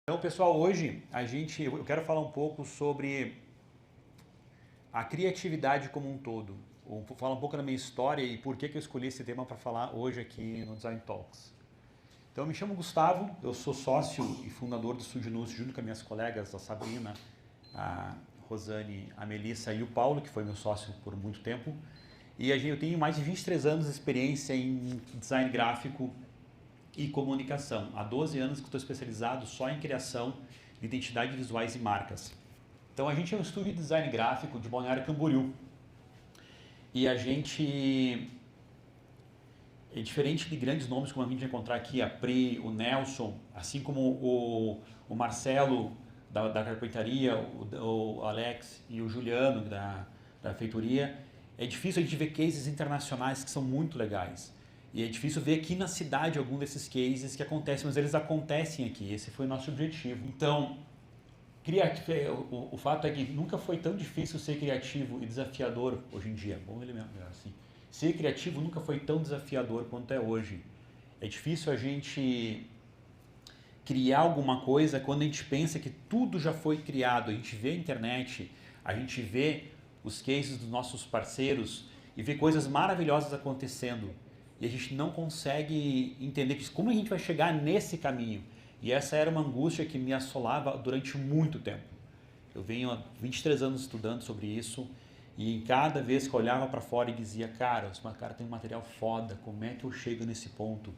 Então, pessoal, hoje eu quero falar um pouco sobre a criatividade como um todo. Vou falar um pouco da minha história e por que eu escolhi esse tema para falar hoje aqui no Design Talks. Então, eu me chamo Gustavo, eu sou sócio e fundador do Estúdio Nus, junto com as minhas colegas, a Sabrina, a Rosane, a Melissa e o Paulo, que foi meu sócio por muito tempo. E eu tenho mais de 23 anos de experiência em design gráfico e comunicação. Há 12 anos que estou especializado só em criação de identidades visuais e marcas. Então a gente é um estúdio de design gráfico de Balneário Camboriú. E a gente é diferente de grandes nomes como a gente vai encontrar aqui, a Pri, o Nelson, assim como o Marcelo da carpintaria, o Alex e o Juliano da feitoria. É difícil a gente ver cases internacionais que são muito legais. E é difícil ver aqui na cidade algum desses cases que acontecem, mas eles acontecem aqui. Esse foi o nosso objetivo. Então, o fato é que nunca foi tão difícil ser criativo e desafiador hoje em dia. Vamos ver melhor assim. Ser criativo nunca foi tão desafiador quanto é hoje. É difícil a gente criar alguma coisa quando a gente pensa que tudo já foi criado. A gente vê a internet, a gente vê os cases dos nossos parceiros e vê coisas maravilhosas acontecendo. E a gente não consegue entender como a gente vai chegar nesse caminho. E essa era uma angústia que me assolava durante muito tempo. Eu venho há 23 anos estudando sobre isso e em cada vez que eu olhava para fora e dizia, cara, tem um material foda, como é que eu chego nesse ponto?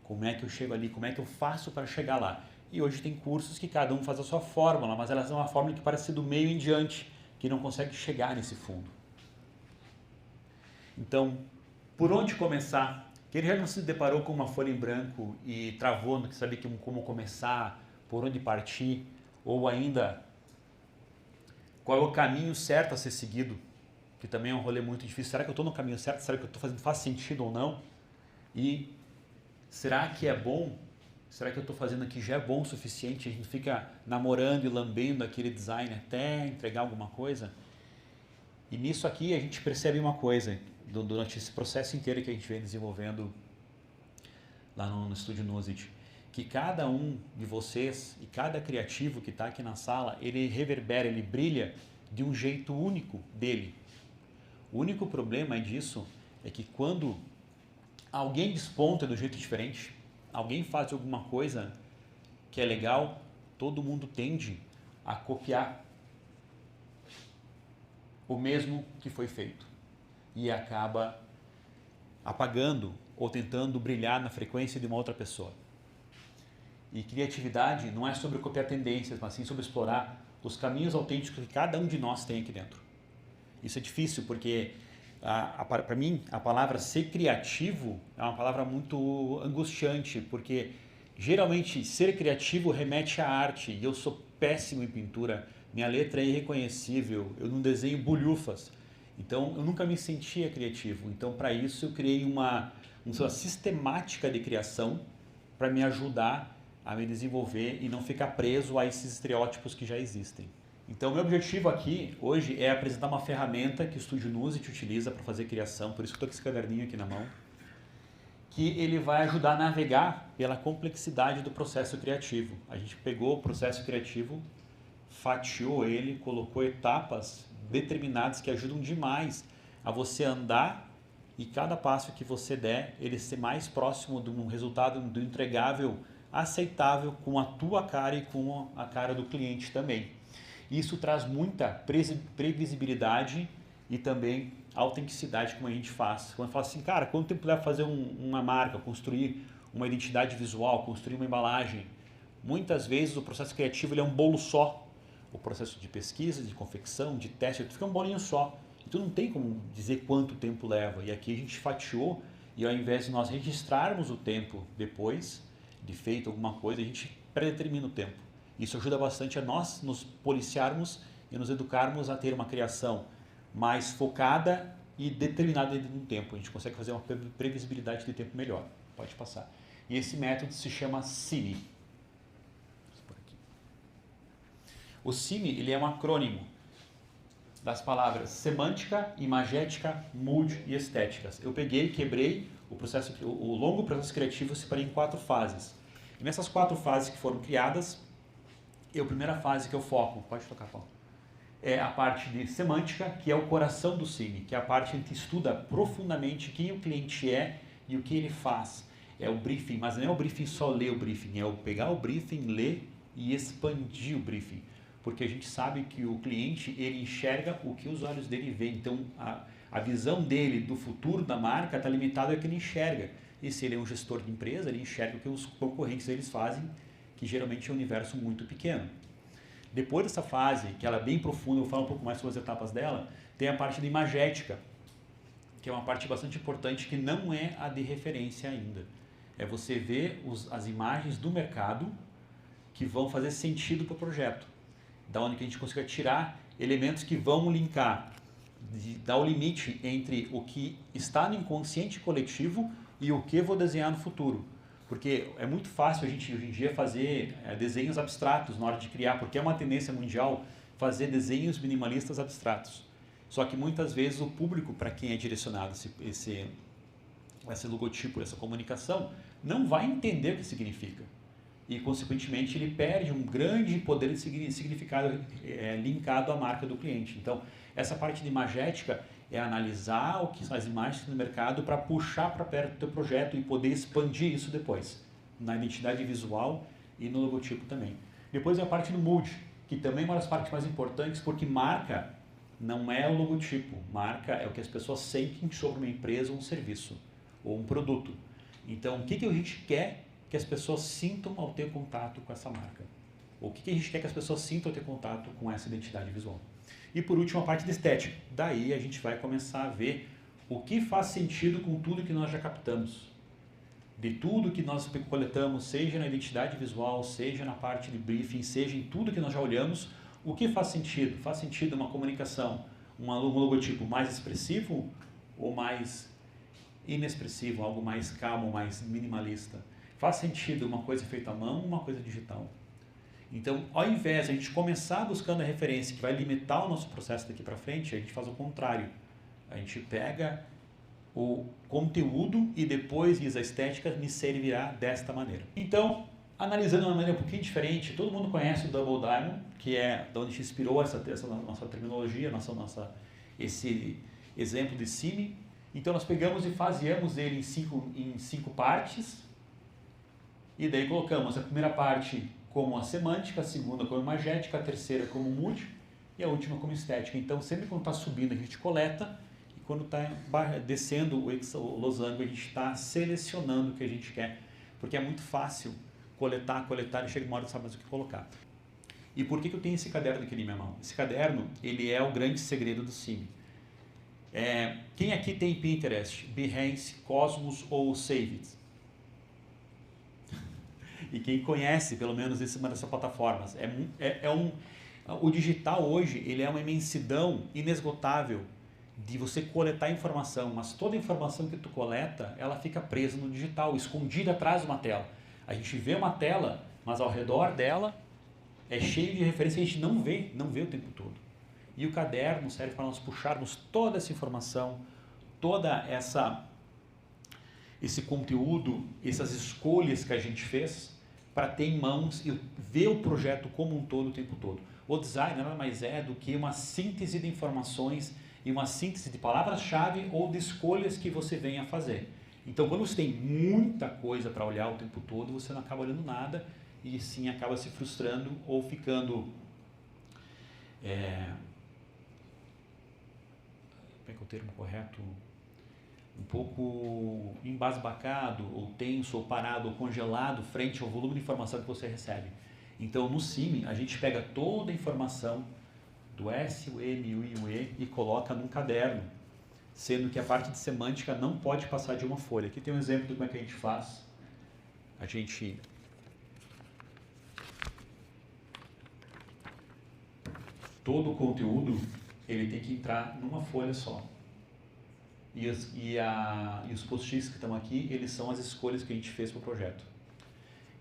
Como é que eu chego ali? Como é que eu faço para chegar lá? E hoje tem cursos que cada um faz a sua fórmula, mas elas são uma fórmula que parece ser do meio em diante, que não consegue chegar nesse fundo. Então, por onde começar? Quem já não se deparou com uma folha em branco e travou, não sabia como começar, por onde partir, ou ainda qual é o caminho certo a ser seguido, que também é um rolê muito difícil. Será que eu estou no caminho certo? Será que eu estou fazendo faz sentido ou não? E será que é bom? Será que eu estou fazendo aqui já é bom o suficiente? A gente fica namorando e lambendo aquele design até entregar alguma coisa? E nisso aqui a gente percebe uma coisa, durante esse processo inteiro que a gente vem desenvolvendo lá no Estúdio Nuzit, que cada um de vocês e cada criativo que está aqui na sala, ele reverbera, ele brilha de um jeito único dele. O único problema disso é que quando alguém desponta do jeito diferente, alguém faz alguma coisa que é legal, todo mundo tende a copiar o mesmo que foi feito e acaba apagando ou tentando brilhar na frequência de uma outra pessoa. E criatividade não é sobre copiar tendências, mas sim sobre explorar os caminhos autênticos que cada um de nós tem aqui dentro. Isso é difícil porque, para mim, a palavra ser criativo é uma palavra muito angustiante, porque geralmente ser criativo remete à arte e eu sou péssimo em pintura. Minha letra é irreconhecível, eu não desenho bolhufas. Então, eu nunca me sentia criativo. Então, para isso, eu criei uma sistemática de criação para me ajudar a me desenvolver e não ficar preso a esses estereótipos que já existem. Então, meu objetivo aqui, hoje, é apresentar uma ferramenta que o Estúdio Nuzit utiliza para fazer criação, por isso que eu estou com esse caderninho aqui na mão, que ele vai ajudar a navegar pela complexidade do processo criativo. A gente pegou o processo criativo, fatiou ele, colocou etapas determinadas que ajudam demais a você andar e cada passo que você der, ele ser mais próximo de um resultado, do entregável aceitável com a tua cara e com a cara do cliente também. Isso traz muita previsibilidade e também autenticidade como a gente faz. Quando fala assim, cara, quanto tempo leva fazer uma marca, construir uma identidade visual, construir uma embalagem? Muitas vezes o processo criativo ele é um bolo só. O processo de pesquisa, de confecção, de teste, fica um bolinho só. Então não tem como dizer quanto tempo leva. E aqui a gente fatiou e ao invés de nós registrarmos o tempo depois de feito alguma coisa, a gente predetermina o tempo. Isso ajuda bastante a nós nos policiarmos e nos educarmos a ter uma criação mais focada e determinada dentro do tempo. A gente consegue fazer uma previsibilidade de tempo melhor. Pode passar. E esse método se chama CIMI. O CIMI ele é um acrônimo das palavras semântica, imagética, mood e estéticas. Eu peguei, quebrei o longo processo criativo, separei em 4 fases. E nessas 4 fases que foram criadas, E a primeira fase que eu foco, pode tocar, Paulo, é a parte de semântica, que é o coração do CIMI, que é a parte em que estuda profundamente quem o cliente é e o que ele faz. É o briefing, mas não é o briefing só ler o briefing, é o pegar o briefing, ler e expandir o briefing. Porque a gente sabe que o cliente, ele enxerga o que os olhos dele veem. Então, a visão dele do futuro da marca está limitada ao que ele enxerga. E se ele é um gestor de empresa, ele enxerga o que os concorrentes deles fazem, que geralmente é um universo muito pequeno. Depois dessa fase, que ela é bem profunda, eu vou falar um pouco mais sobre as etapas dela, tem a parte de imagética, que é uma parte bastante importante, que não é a de referência ainda. É você ver as imagens do mercado que vão fazer sentido para o projeto. Da onde que a gente consiga tirar elementos que vão linkar, dar o limite entre o que está no inconsciente coletivo e o que eu vou desenhar no futuro. Porque é muito fácil a gente hoje em dia fazer desenhos abstratos na hora de criar, porque é uma tendência mundial fazer desenhos minimalistas abstratos. Só que muitas vezes o público para quem é direcionado esse logotipo, essa comunicação, não vai entender o que significa. E, consequentemente, ele perde um grande poder de significado linkado à marca do cliente. Então, essa parte de imagética é analisar o que são as imagens do mercado para puxar para perto do teu projeto e poder expandir isso depois, na identidade visual e no logotipo também. Depois é a parte do mood, que também é uma das partes mais importantes, porque marca não é o logotipo, marca é o que as pessoas sentem sobre uma empresa ou um serviço, ou um produto. Então, o que a gente quer que as pessoas sintam ao ter contato com essa marca? O que a gente quer que as pessoas sintam ao ter contato com essa identidade visual? E por último, a parte de estética. Daí a gente vai começar a ver o que faz sentido com tudo que nós já captamos. De tudo que nós coletamos, seja na identidade visual, seja na parte de briefing, seja em tudo que nós já olhamos, o que faz sentido? Faz sentido uma comunicação, um logotipo mais expressivo ou mais inexpressivo, algo mais calmo, mais minimalista? Faz sentido uma coisa feita à mão ou uma coisa digital? Então, ao invés de a gente começar buscando a referência que vai limitar o nosso processo daqui para frente, a gente faz o contrário. A gente pega o conteúdo e depois diz a estética me servirá desta maneira. Então, analisando de uma maneira um pouquinho diferente, todo mundo conhece o Double Diamond, que é de onde se inspirou essa nossa terminologia, esse exemplo de CIMI. Então, nós pegamos e faseamos ele em cinco partes, e daí colocamos a primeira parte como a semântica, a segunda como imagética, a terceira como mood e a última como estética. Então, sempre quando está subindo a gente coleta e quando está descendo o losango a gente está selecionando o que a gente quer, porque é muito fácil coletar e chega uma hora e não sabe mais o que colocar. E por que eu tenho esse caderno aqui na minha mão? Esse caderno, ele é o grande segredo do CIMI. Quem aqui tem Pinterest, Behance, Cosmos ou Save It? E quem conhece, pelo menos, uma dessas plataformas. O digital hoje, ele é uma imensidão inesgotável de você coletar informação, mas toda informação que tu coleta, ela fica presa no digital, escondida atrás de uma tela. A gente vê uma tela, mas ao redor dela é cheio de referências que a gente não vê o tempo todo. E o caderno serve para nós puxarmos toda essa informação, toda esse conteúdo, essas escolhas que a gente fez, para ter em mãos e ver o projeto como um todo o tempo todo. O design nada mais é do que uma síntese de informações e uma síntese de palavras-chave ou de escolhas que você venha a fazer. Então, quando você tem muita coisa para olhar o tempo todo, você não acaba olhando nada e sim acaba se frustrando ou ficando como é que é o termo correto? Um pouco embasbacado, ou tenso, ou parado, ou congelado frente ao volume de informação que você recebe. Então, no CIMI, a gente pega toda a informação do S, o M, o I, o E e coloca num caderno, sendo que a parte de semântica não pode passar de uma folha. Aqui tem um exemplo de como é que a gente faz. Todo o conteúdo, ele tem que entrar numa folha só. E os post-its que estão aqui, eles são as escolhas que a gente fez para o projeto.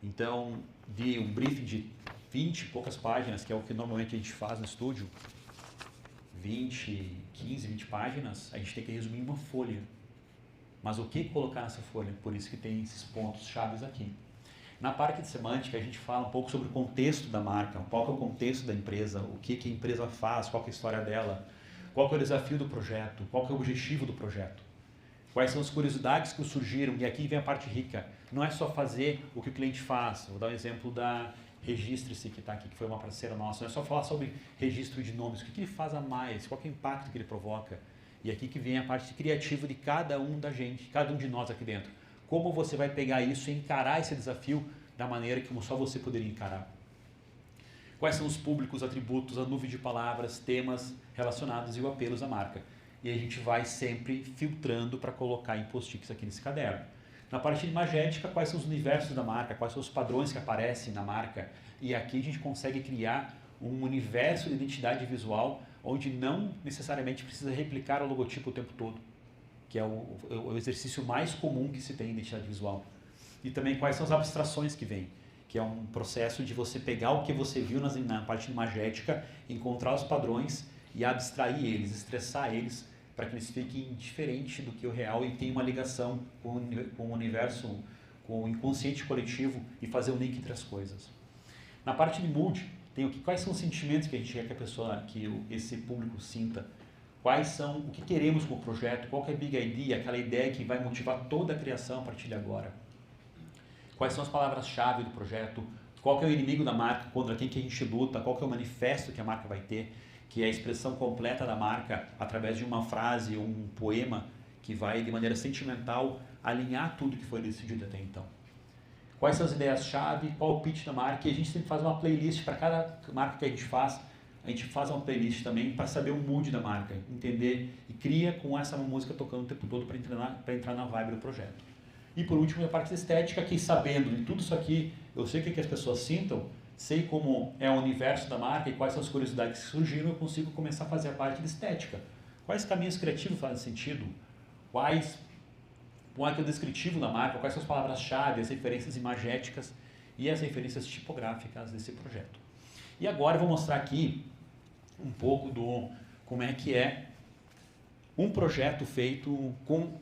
Então, de um briefing de 20 e poucas páginas, que é o que normalmente a gente faz no estúdio, 15, 20 páginas, a gente tem que resumir em uma folha. Mas o que colocar nessa folha? Por isso que tem esses pontos chaves aqui. Na parte de semântica, a gente fala um pouco sobre o contexto da marca, qual que é o contexto da empresa, o que a empresa faz, qual que é a história dela, qual que é o desafio do projeto, qual que é o objetivo do projeto, quais são as curiosidades que surgiram, e aqui vem a parte rica. Não é só fazer o que o cliente faz. Vou dar um exemplo da Registre-se, que está aqui, que foi uma parceira nossa. Não é só falar sobre registro de nomes, o que ele faz a mais, qual que é o impacto que ele provoca. E aqui que vem a parte criativa de cada um da gente, cada um de nós aqui dentro. Como você vai pegar isso e encarar esse desafio da maneira que só você poderia encarar. Quais são os públicos, atributos, a nuvem de palavras, temas relacionados e o apelos à marca. E a gente vai sempre filtrando para colocar em post-its aqui nesse caderno. Na parte de imagética, quais são os universos da marca, quais são os padrões que aparecem na marca. E aqui a gente consegue criar um universo de identidade visual onde não necessariamente precisa replicar o logotipo o tempo todo, que é o exercício mais comum que se tem em identidade visual. E também quais são as abstrações que vêm, que é um processo de você pegar o que você viu na parte imagética, encontrar os padrões e abstrair eles, estressar eles, para que eles fiquem diferentes do que o real e tenham uma ligação com o universo, com o inconsciente coletivo e fazer o link entre as coisas. Na parte de mood, tem quais são os sentimentos que a gente quer que a pessoa, esse público sinta, quais são, o que queremos com o projeto, qual que é a big idea, aquela ideia que vai motivar toda a criação a partir de agora. Quais são as palavras-chave do projeto, qual que é o inimigo da marca, contra quem que a gente luta, qual que é o manifesto que a marca vai ter, que é a expressão completa da marca através de uma frase ou um poema que vai, de maneira sentimental, alinhar tudo que foi decidido até então. Quais são as ideias-chave, qual o pitch da marca, e a gente sempre faz uma playlist para cada marca que a gente faz uma playlist também para saber o mood da marca, entender e cria com essa música tocando o tempo todo para entrar na vibe do projeto. E por último, a parte estética, que sabendo de tudo isso aqui, eu sei o que as pessoas sintam, sei como é o universo da marca e quais são as curiosidades que surgiram, eu consigo começar a fazer a parte de estética. Quais caminhos criativos fazem sentido? Qual é o descritivo da marca? Quais são as palavras-chave, as referências imagéticas e as referências tipográficas desse projeto? E agora eu vou mostrar aqui um pouco como é que é um projeto feito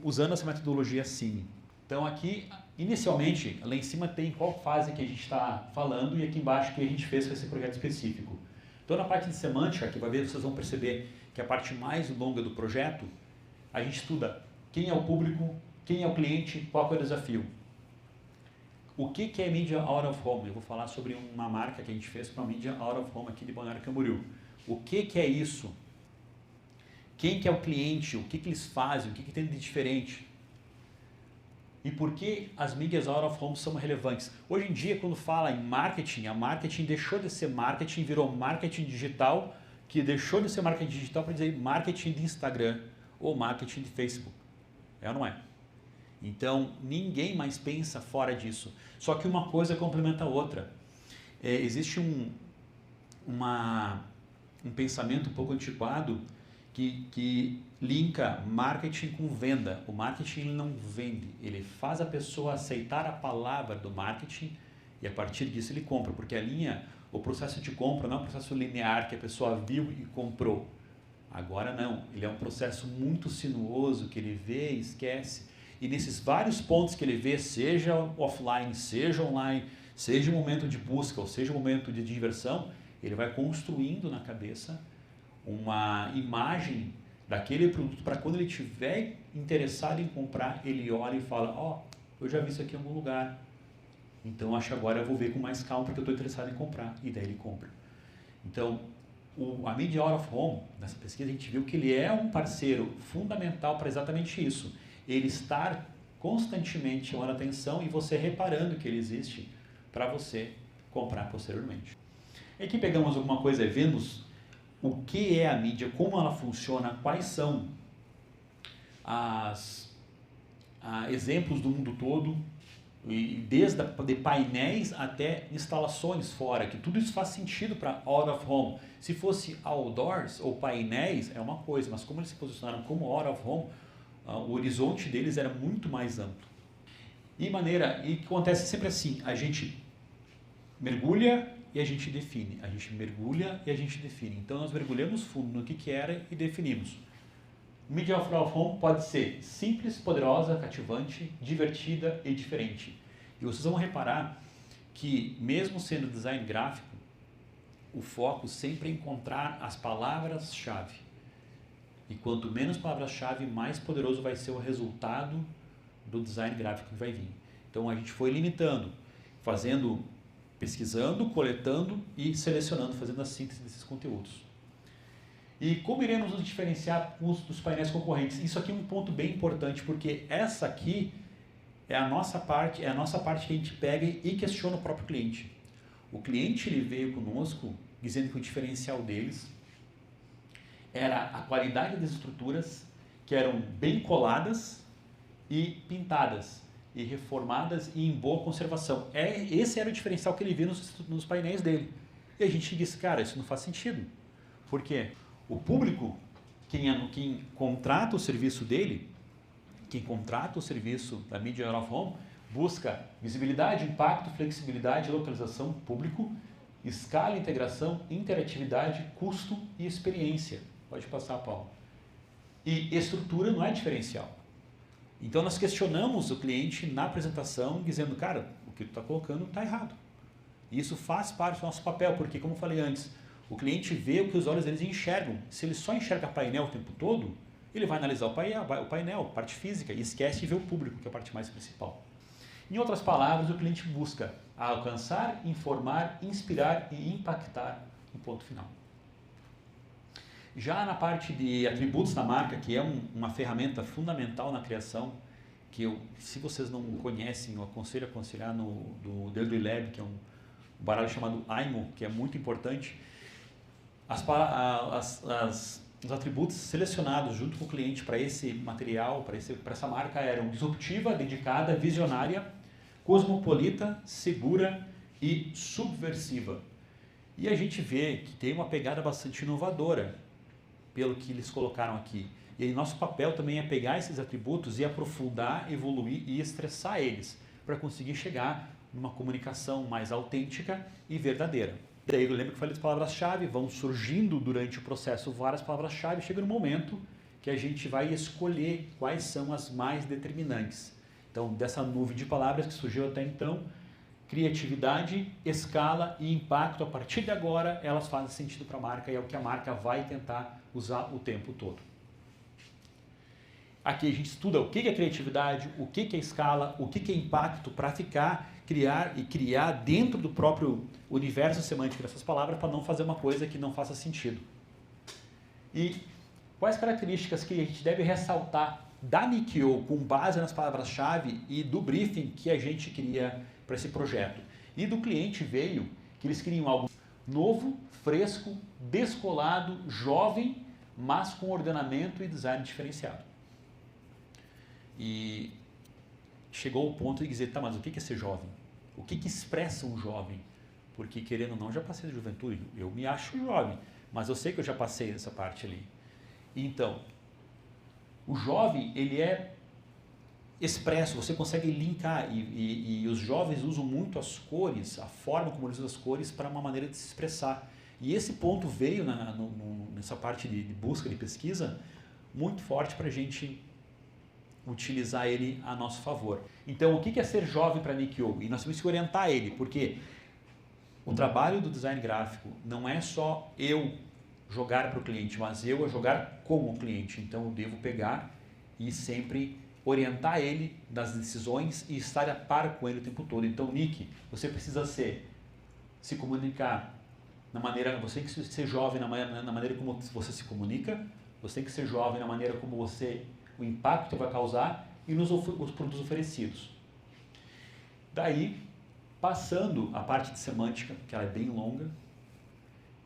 usando essa metodologia Cine. Então aqui, inicialmente, lá em cima tem qual fase que a gente está falando e aqui embaixo que a gente fez com esse projeto específico. Então na parte de semântica, que vai ver, vocês vão perceber que a parte mais longa do projeto, a gente estuda quem é o público, quem é o cliente, qual é o desafio. O que é mídia out of home? Eu vou falar sobre uma marca que a gente fez para uma mídia out of home aqui de Balneário Camboriú. O que é isso? Quem que é o cliente? O que eles fazem? O que tem de diferente? E por que as mídias out of home são relevantes? Hoje em dia, quando fala em marketing, a marketing deixou de ser marketing, virou marketing digital, que deixou de ser marketing digital para dizer marketing de Instagram ou marketing de Facebook. É ou não é? Então, ninguém mais pensa fora disso. Só que uma coisa complementa a outra. Existe um pensamento um pouco antiquado que linka marketing com venda. O marketing ele não vende, ele faz a pessoa aceitar a palavra do marketing e a partir disso ele compra, porque o processo de compra não é um processo linear que a pessoa viu e comprou. Agora não, ele é um processo muito sinuoso que ele vê e esquece. E nesses vários pontos que ele vê, seja offline, seja online, seja o momento de busca ou seja o momento de diversão, ele vai construindo na cabeça uma imagem daquele produto para quando ele estiver interessado em comprar, ele olha e fala, eu já vi isso aqui em algum lugar, então acho que agora eu vou ver com mais calma porque eu estou interessado em comprar, e daí ele compra. Então, a Media Out of Home, nessa pesquisa a gente viu que ele é um parceiro fundamental para exatamente isso, ele estar constantemente chamando a atenção e você reparando que ele existe para você comprar posteriormente. E aqui pegamos alguma coisa, vemos o que é a mídia, como ela funciona, quais são exemplos do mundo todo, e desde de painéis até instalações fora, que tudo isso faz sentido para out of home. Se fosse outdoors ou painéis é uma coisa, mas como eles se posicionaram como out of home, o horizonte deles era muito mais amplo. E o que acontece sempre assim, a gente mergulha e a gente define, a gente mergulha e a gente define. Então nós mergulhamos fundo no que era e definimos. Media out of home pode ser simples, poderosa, cativante, divertida e diferente. E vocês vão reparar que, mesmo sendo design gráfico, o foco sempre é encontrar as palavras-chave. E quanto menos palavras-chave, mais poderoso vai ser o resultado do design gráfico que vai vir. Então a gente foi limitando, pesquisando, coletando e selecionando, fazendo a síntese desses conteúdos. E como iremos nos diferenciar dos painéis concorrentes? Isso aqui é um ponto bem importante, porque essa aqui é a nossa parte que a gente pega e questiona o próprio cliente. O cliente ele veio conosco dizendo que o diferencial deles era a qualidade das estruturas, que eram bem coladas e pintadas, e reformadas e em boa conservação. Esse era o diferencial que ele viu nos painéis dele. E a gente disse, cara, isso não faz sentido. Por quê? O público, quem contrata o serviço dele, quem contrata o serviço da Media Out of Home, busca visibilidade, impacto, flexibilidade, localização, público, escala, integração, interatividade, custo e experiência. Pode passar, Paulo. E estrutura não é diferencial. Então nós questionamos o cliente na apresentação, dizendo, cara, o que tu está colocando está errado. E isso faz parte do nosso papel, porque, como eu falei antes, o cliente vê o que os olhos deles enxergam. Se ele só enxerga painel o tempo todo, ele vai analisar o painel, a parte física, e esquece de ver o público, que é a parte mais principal. Em outras palavras, o cliente busca alcançar, informar, inspirar e impactar no ponto final. Já na parte de atributos da marca, que é uma ferramenta fundamental na criação, que se vocês não conhecem, eu aconselho a aconselhar do Deirdre Lab, que é um baralho chamado AIMO, que é muito importante. Os atributos selecionados junto com o cliente para esse material, para essa marca, eram disruptiva, dedicada, visionária, cosmopolita, segura e subversiva. E a gente vê que tem uma pegada bastante inovadora, pelo que eles colocaram aqui. E aí nosso papel também é pegar esses atributos e aprofundar, evoluir e estressar eles, para conseguir chegar numa comunicação mais autêntica e verdadeira. E daí eu lembro que eu falei das palavras-chave, vão surgindo durante o processo várias palavras-chave, chega no momento que a gente vai escolher quais são as mais determinantes. Então, dessa nuvem de palavras que surgiu até então, criatividade, escala e impacto, a partir de agora, elas fazem sentido para a marca e é o que a marca vai tentar usar o tempo todo. Aqui a gente estuda o que é criatividade, o que é escala, o que é impacto para criar dentro do próprio universo semântico dessas palavras para não fazer uma coisa que não faça sentido. E quais características que a gente deve ressaltar da Nikio com base nas palavras-chave e do briefing que a gente queria para esse projeto. E do cliente veio que eles queriam algo novo, fresco, descolado, jovem, mas com ordenamento e design diferenciado. E chegou ao ponto de dizer, tá, mas o que é ser jovem? O que expressa um jovem? Porque, querendo ou não, já passei da juventude. Eu me acho jovem, mas eu sei que eu já passei dessa parte ali. Então, o jovem, ele é expresso, você consegue linkar, e os jovens usam muito as cores, a forma como eles usam as cores para uma maneira de se expressar. E esse ponto veio nessa parte de busca, de pesquisa, muito forte para a gente utilizar ele a nosso favor. Então, o que é ser jovem para Nikio? E nós temos que orientar ele, porque o trabalho do design gráfico não é só eu jogar para o cliente, mas eu a jogar com o cliente. Então, eu devo pegar e sempre orientar ele das decisões e estar a par com ele o tempo todo. Então, Nick, você precisa se comunicar na maneira, você tem que ser jovem na maneira como você se comunica, você tem que ser jovem na maneira como o impacto vai causar e nos produtos oferecidos. Daí, passando a parte de semântica, que ela é bem longa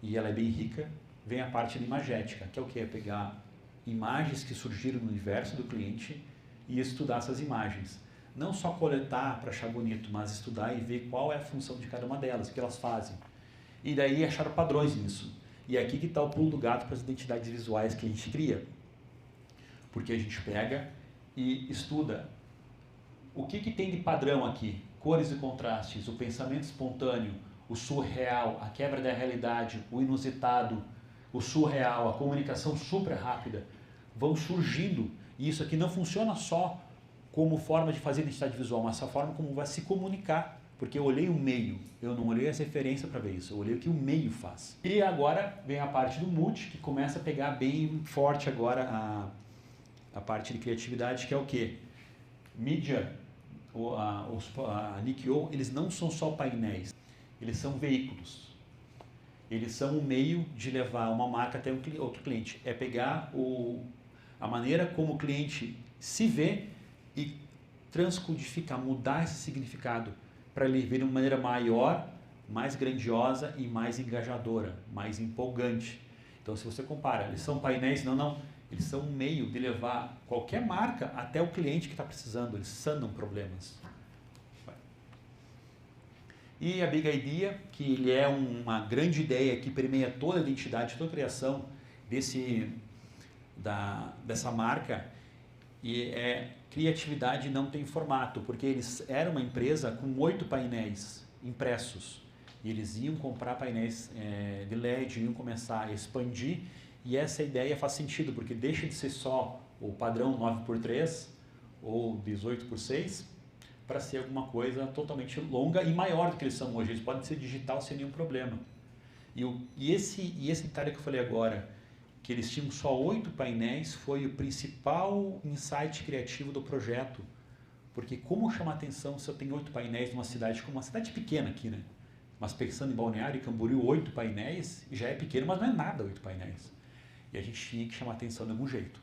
e ela é bem rica, vem a parte de imagética, que é o que? É pegar imagens que surgiram no universo do cliente e estudar essas imagens. Não só coletar para achar bonito, mas estudar e ver qual é a função de cada uma delas, o que elas fazem. E daí achar padrões nisso. E aqui que está o pulo do gato para as identidades visuais que a gente cria. Porque a gente pega e estuda o que tem de padrão aqui. Cores e contrastes, o pensamento espontâneo, o surreal, a quebra da realidade, o inusitado, o surreal, a comunicação super rápida, vão surgindo. E isso aqui não funciona só como forma de fazer identidade visual, mas a forma como vai se comunicar porque eu olhei o meio, eu não olhei as referências para ver isso, eu olhei o que o meio faz. E agora vem a parte do multi, que começa a pegar bem forte agora a parte de criatividade, que é o quê? Mídia, a Nikio, eles não são só painéis, eles são veículos. Eles são um meio de levar uma marca até outro cliente. É pegar a maneira como o cliente se vê e transcodificar, mudar esse significado para ele ver de uma maneira maior, mais grandiosa e mais engajadora, mais empolgante. Então, se você compara, eles são painéis? Não. Eles são um meio de levar qualquer marca até o cliente que está precisando. Eles sanam problemas. E a Big Idea, que ele é uma grande ideia que permeia toda a identidade, toda a criação dessa marca, e criatividade não tem formato, porque eles eram uma empresa com 8 painéis impressos, e eles iam comprar painéis de LED, iam começar a expandir, e essa ideia faz sentido, porque deixa de ser só o padrão 9x3 ou 18x6, para ser alguma coisa totalmente longa e maior do que eles são hoje. Eles podem ser digital sem nenhum problema. E esse detalhe que eu falei agora, que eles tinham só 8 painéis, foi o principal insight criativo do projeto. Porque como chamar atenção se eu tenho 8 painéis numa cidade como uma cidade pequena aqui, né? Mas pensando em Balneário e Camboriú, 8 painéis já é pequeno, mas não é nada 8 painéis. E a gente tinha que chamar atenção de algum jeito.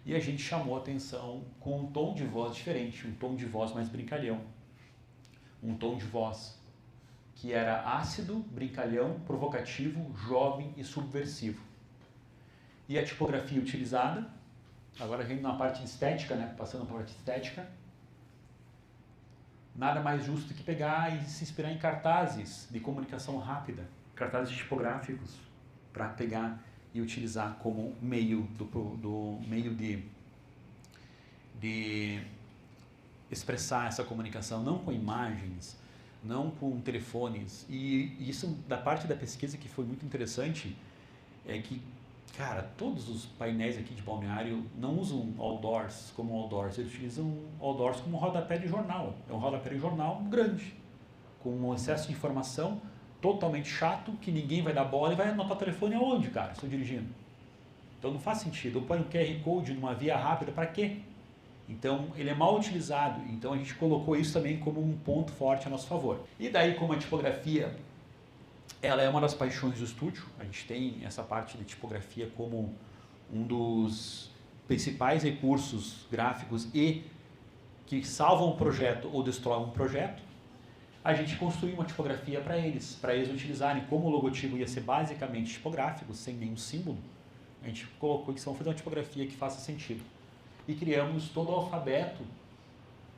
E a gente chamou a atenção com um tom de voz diferente, um tom de voz mais brincalhão. Um tom de voz que era ácido, brincalhão, provocativo, jovem e subversivo. E a tipografia utilizada, agora vem na parte estética, né? Passando para a parte estética, nada mais justo do que pegar e se inspirar em cartazes de comunicação rápida, cartazes tipográficos, para pegar e utilizar como meio meio de expressar essa comunicação, não com imagens, não com telefones. E isso, da parte da pesquisa que foi muito interessante, é que, cara, todos os painéis aqui de Balneário não usam outdoors como outdoors, eles utilizam outdoors como rodapé de jornal. É um rodapé de jornal grande, com um excesso de informação, totalmente chato, que ninguém vai dar bola e vai anotar o telefone aonde, cara? Estou dirigindo. Então não faz sentido. Eu ponho um QR Code numa via rápida, para quê? Então ele é mal utilizado. Então a gente colocou isso também como um ponto forte a nosso favor. E daí, como a tipografia, ela é uma das paixões do estúdio, a gente tem essa parte de tipografia como um dos principais recursos gráficos e que salvam um projeto ou destroem um projeto. A gente construiu uma tipografia para eles utilizarem. Como o logotipo ia ser basicamente tipográfico, sem nenhum símbolo, a gente colocou que vamos fazer uma tipografia que faça sentido. E criamos todo o alfabeto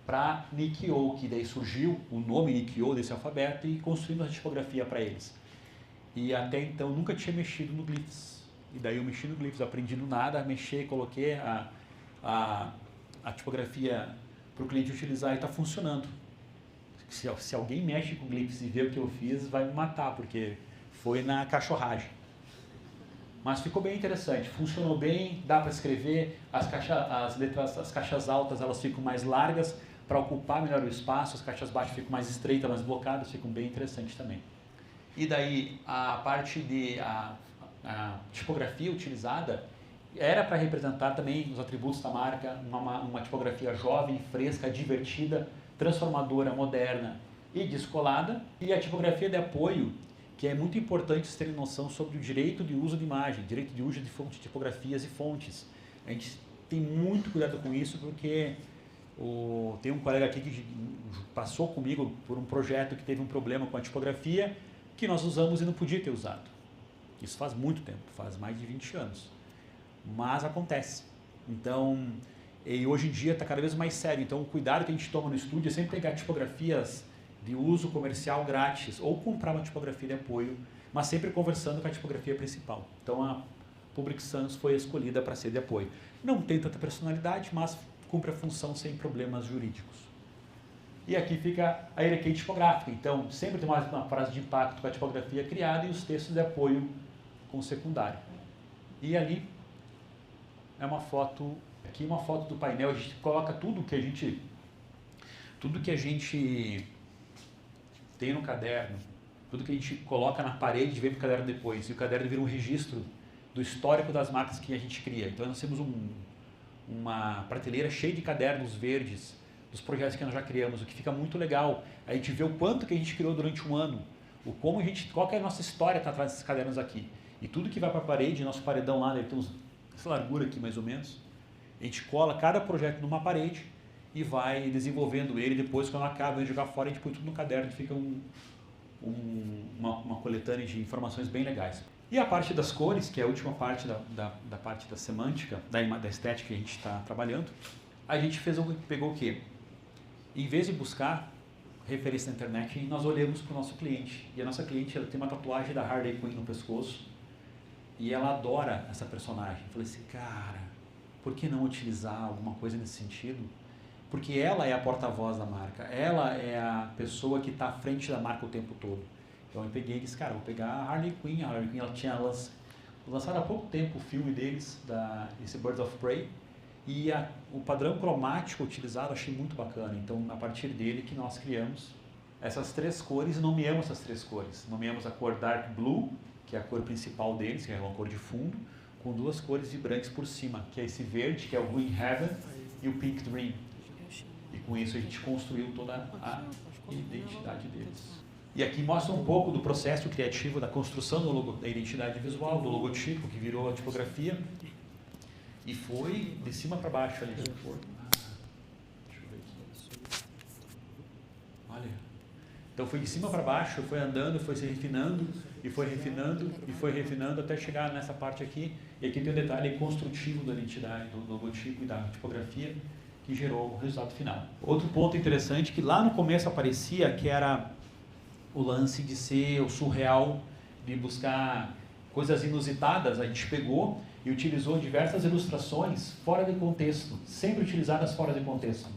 para Nikio, que daí surgiu o nome Nikio desse alfabeto, e construímos a tipografia para eles. E até então nunca tinha mexido no Glyphs. E daí eu mexi no Glyphs, aprendi do nada a mexer, coloquei a tipografia para o cliente utilizar e está funcionando. Se alguém mexe com Glyphs e vê o que eu fiz, vai me matar, porque foi na cachorragem. Mas ficou bem interessante, funcionou bem, dá para escrever, as caixas altas elas ficam mais largas para ocupar melhor o espaço, as caixas baixas ficam mais estreitas, mais blocadas, ficam bem interessantes também. E daí a parte de a tipografia utilizada era para representar também os atributos da marca, uma tipografia jovem, fresca, divertida, transformadora, moderna e descolada. E a tipografia de apoio, que é muito importante vocês terem noção sobre o direito de uso de imagem, direito de uso de tipografias e fontes. A gente tem muito cuidado com isso, porque tem um colega aqui que passou comigo por um projeto que teve um problema com a tipografia, que nós usamos e não podia ter usado. Isso faz muito tempo, faz mais de 20 anos. Mas acontece. Então, e hoje em dia está cada vez mais sério. Então, o cuidado que a gente toma no estúdio é sempre pegar tipografias de uso comercial grátis ou comprar uma tipografia de apoio, mas sempre conversando com a tipografia principal. Então, a Public Sans foi escolhida para ser de apoio. Não tem tanta personalidade, mas cumpre a função sem problemas jurídicos. E aqui fica a hierarquia tipográfica. Então, sempre tem uma frase de impacto com a tipografia criada e os textos de apoio com secundário. E ali é uma foto, aqui uma foto do painel, a gente coloca tudo que a gente tem no caderno, tudo que a gente coloca na parede vem para o caderno depois. E o caderno vira um registro do histórico das marcas que a gente cria. Então nós temos uma prateleira cheia de cadernos verdes dos projetos que nós já criamos, o que fica muito legal. A gente vê o quanto que a gente criou durante um ano, qual que é a nossa história está atrás desses cadernos aqui. E tudo que vai para a parede, nosso paredão lá, deve ter essa largura aqui mais ou menos, a gente cola cada projeto numa parede e vai desenvolvendo ele. Depois, quando acaba de jogar fora, a gente põe tudo no caderno e fica uma coletânea de informações bem legais. E a parte das cores, que é a última parte da parte da semântica, da estética que a gente está trabalhando, a gente pegou o quê? Em vez de buscar referência na internet, nós olhamos para o nosso cliente. E a nossa cliente, ela tem uma tatuagem da Harley Quinn no pescoço e ela adora essa personagem. Eu falei assim, cara, por que não utilizar alguma coisa nesse sentido? Porque ela é a porta-voz da marca, ela é a pessoa que está à frente da marca o tempo todo. Então eu peguei e disse, cara, vou pegar a Harley Quinn. A Harley Quinn, ela tinha lançado há pouco tempo o filme deles, esse Birds of Prey, e o padrão cromático utilizado eu achei muito bacana. Então, a partir dele que nós criamos essas 3 cores e nomeamos essas 3 cores. Nomeamos a cor Dark Blue, que é a cor principal deles, que é uma cor de fundo, com 2 cores vibrantes por cima, que é esse verde, que é o Green Heaven, e o Pink Dream. E com isso a gente construiu toda a identidade deles. E aqui mostra um pouco do processo criativo da construção da identidade visual, do logotipo, que virou a tipografia. E foi de cima para baixo ali. Deixa eu ver aqui. Olha. Então foi de cima para baixo, foi andando, foi se refinando, e foi refinando até chegar nessa parte aqui. E aqui tem o detalhe construtivo da identidade, do logotipo e da tipografia, que gerou o resultado final. Outro ponto interessante que lá no começo aparecia, que era o lance de ser o surreal, de buscar coisas inusitadas, a gente pegou e utilizou diversas ilustrações fora de contexto, sempre utilizadas fora de contexto.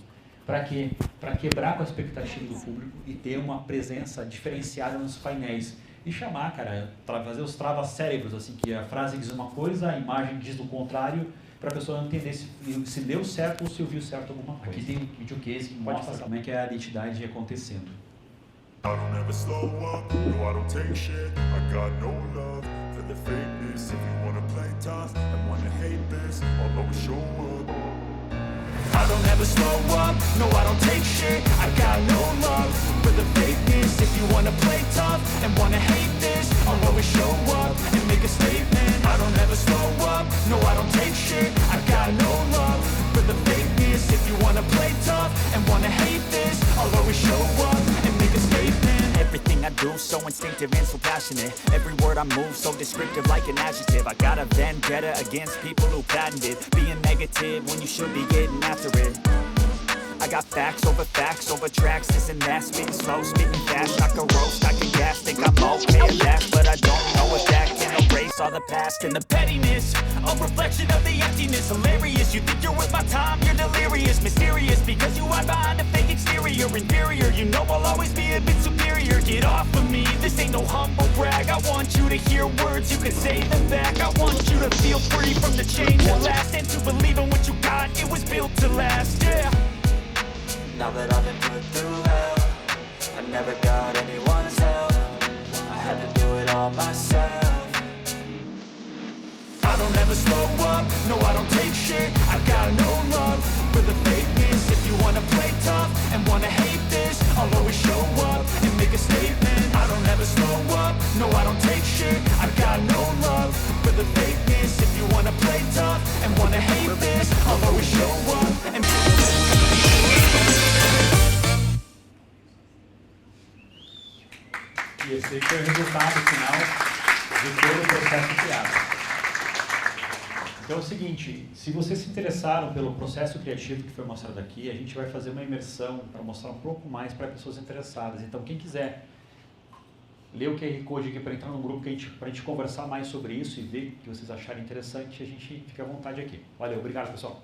Para quê? Para quebrar com a expectativa do público e ter uma presença diferenciada nos painéis. E chamar, cara, para fazer os travas-cérebros, assim, que a frase diz uma coisa, a imagem diz do contrário, para a pessoa entender se deu certo ou se ouviu certo alguma coisa. Aqui tem um videocase que mostra como é que é a identidade acontecendo. I don't ever slow up, no I don't take shit. I got no love for the fakeness. If you wanna play tough and wanna hate this, I'll always show up. I don't ever slow up, no I don't take shit. I got no love for the fakeness. If you wanna play tough and wanna hate this, I'll always show up and make a statement. I don't ever slow up, no I don't take shit. I got no love for the fakeness. If you wanna play tough and wanna hate this, I'll always show up and make a statement. Everything I do so instinctive and so passionate. Every word I move so descriptive like an adjective. I got a vendetta against people who patented being negative when you should be getting after it. I got facts over tracks, this and that. Spitting slow, spitting fast, I can roast, I can gas. Think I'm okay at that, but I don't know if that can erase all the past. And the pettiness, a reflection of the emptiness. Hilarious, you think you're worth my time, you're delirious. Mysterious, because you hide behind a fake exterior. Inferior, you know I'll always be a bit superior. Get off of me, this ain't no humble brag. I want you to hear words, you can say them back. I want you to feel free from the chains that last, and to believe in what you got, it was built to last, yeah. Now that I've been put through hell, I never got anyone's help. I had to do it all myself. I don't ever slow up, no I don't take shit. I got no love for the fakeness. If you wanna play tough and wanna hate this, I'll always show up and make a statement. I don't ever slow up, no I don't take shit. I got no love for the fakeness. If you wanna play tough and wanna hate this, I'll always show up and E esse foi o resultado final de todo o processo criado. Então é o seguinte, se vocês se interessaram pelo processo criativo que foi mostrado aqui, a gente vai fazer uma imersão para mostrar um pouco mais para pessoas interessadas. Então quem quiser ler o QR Code aqui para entrar no grupo, para a gente conversar mais sobre isso e ver o que vocês acharem interessante, a gente fica à vontade aqui. Valeu, obrigado pessoal.